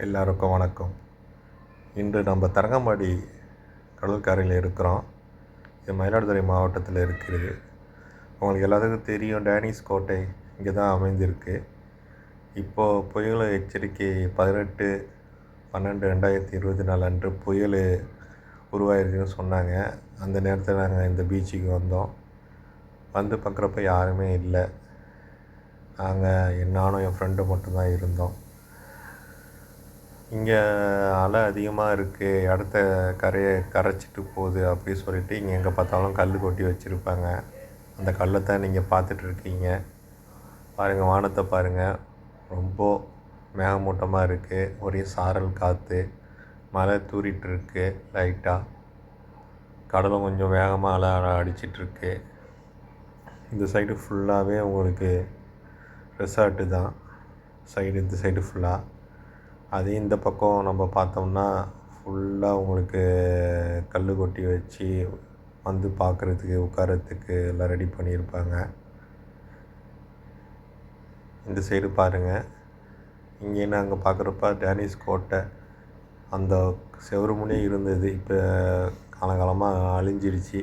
எல்லாருக்கும் வணக்கம். இன்று நம்ம தரங்கம்பாடி கடற்கரையில் இருக்கிறோம். இது மயிலாடுதுறை மாவட்டத்தில் இருக்கிறது. உங்களுக்கு எல்லாத்துக்கும் தெரியும், டேனிஷ் கோட்டை இங்கே தான் அமைந்திருக்கு. இப்போது புயல் எச்சரிக்கை 18/12/2024 அன்று புயல் உருவாயிருக்குன்னு சொன்னாங்க. அந்த நேரத்தில் நாங்கள் இந்த பீச்சுக்கு வந்தோம். வந்து பார்க்குறப்ப யாருமே இல்லை. நானும் என் ஃப்ரெண்டு மட்டும்தான் இருந்தோம். இங்கே அலை அதிகமாக இருக்குது, இடத்த கரையை கரைச்சிட்டு போகுது அப்படி சொல்லிட்டு இங்கே எங்கே பார்த்தாலும் கல் கொட்டி வச்சுருப்பாங்க. அந்த கல்லை தான் நீங்கள் பார்த்துட்ருக்கீங்க. பாருங்கள், வானத்தை பாருங்கள், ரொம்ப மேகமூட்டமாக இருக்குது. ஒரே சாரல் காற்று, மழை தூறிட்டுருக்கு லைட்டாக. கடலும் கொஞ்சம் வேகமாக அலை அடிச்சிட்ருக்கு. இந்த சைடு ஃபுல்லாகவே உங்களுக்கு ரெசார்ட்டு தான். இந்த சைடு ஃபுல்லாக. அதே இந்த பக்கம் நம்ம பார்த்தோம்னா ஃபுல்லாக உங்களுக்கு கல் கொட்டி வச்சு வந்து பார்க்குறதுக்கு உட்காரத்துக்கு எல்லாம் ரெடி பண்ணியிருப்பாங்க. இந்த சைடு பாருங்கள். இங்கே நாங்கள் பார்க்குறப்ப டேனிஷ் கோட்டை அந்த செவரு முன்னே இருந்தது. இப்போ காலகாலமாக அழிஞ்சிடுச்சு.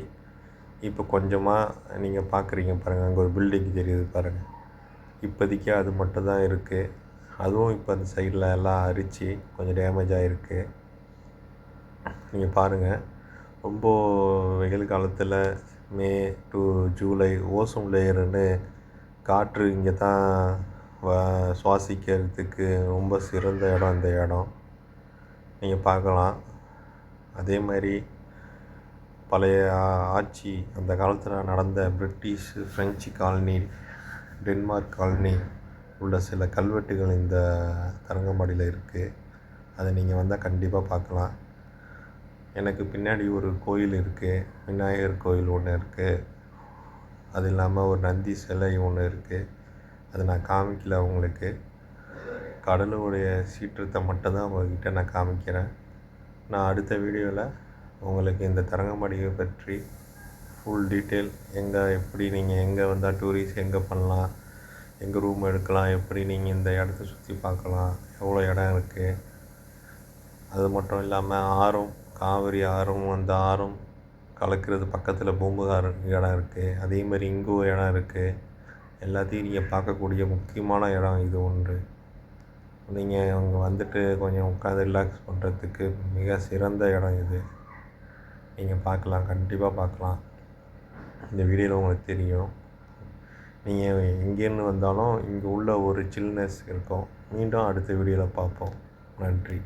இப்போ கொஞ்சமாக நீங்கள் பார்க்குறீங்க பாருங்கள், அங்கே ஒரு பில்டிங் தெரியுது பாருங்கள். இப்போதைக்கு அது மட்டும்தான் இருக்குது. அதுவும் இப்போ அந்த சைடில் எல்லாம் அரித்து கொஞ்சம் டேமேஜ் ஆகிருக்கு. நீங்கள் பாருங்கள், ரொம்ப வெயில் காலத்தில் மே டு ஜூலை ஓசோன் லேயர்னு காற்று இங்கே தான் சுவாசிக்கிறதுக்கு ரொம்ப சிறந்த இடம் இந்த இடம். நீங்கள் பார்க்கலாம். அதே மாதிரி பழைய ஆட்சி அந்த காலத்தில் நடந்த British, French colony, Denmark colony உள்ள சில கல்வெட்டுகள் இந்த தரங்கம்பாடியில் இருக்குது. அதை நீங்கள் வந்தால் கண்டிப்பாக பார்க்கலாம். எனக்கு பின்னாடி ஒரு கோயில் இருக்குது, விநாயகர் கோயில் ஒன்று இருக்குது. அது இல்லாமல் ஒரு நந்தி சிலை ஒன்று இருக்குது. அதை நான் காமிக்கல உங்களுக்கு. கடலுடைய சீற்றத்தை மட்டும்தான் உங்கள்கிட்ட நான் காமிக்கிறேன். நான் அடுத்த வீடியோவில் உங்களுக்கு இந்த தரங்கம்பாடியை பற்றி ஃபுல் டீட்டெயில், எப்படி நீங்கள் எங்கே வந்தால் டூரிஸ்ட் எங்கே பண்ணலாம், எங்கே ரூம் எடுக்கலாம், எப்படி நீங்கள் இந்த இடத்த சுற்றி பார்க்கலாம், எவ்வளோ இடம் இருக்குது. அது மட்டும் இல்லாமல் ஆறும், காவிரி ஆறும், அந்த ஆறும் கலக்கிறது பக்கத்தில் பூம்புகார் இடம் இருக்குது. அதேமாதிரி இங்கே இடம் இருக்குது. எல்லாத்தையும் நீங்கள் பார்க்கக்கூடிய முக்கியமான இடம் இது ஒன்று. நீங்கள் அங்கே வந்துட்டு கொஞ்சம் உட்காந்து ரிலாக்ஸ் பண்ணுறதுக்கு மிக சிறந்த இடம் இது. நீங்கள் பார்க்கலாம், கண்டிப்பாக பார்க்கலாம். இந்த வீடியோவில் உங்களுக்கு தெரியும். நீங்கள் எங்கேருந்து வந்தாலும் இங்கே உள்ள ஒரு சில்னஸ் இருக்கும். மீண்டும் அடுத்த வீடியோவில் பார்ப்போம். நன்றி.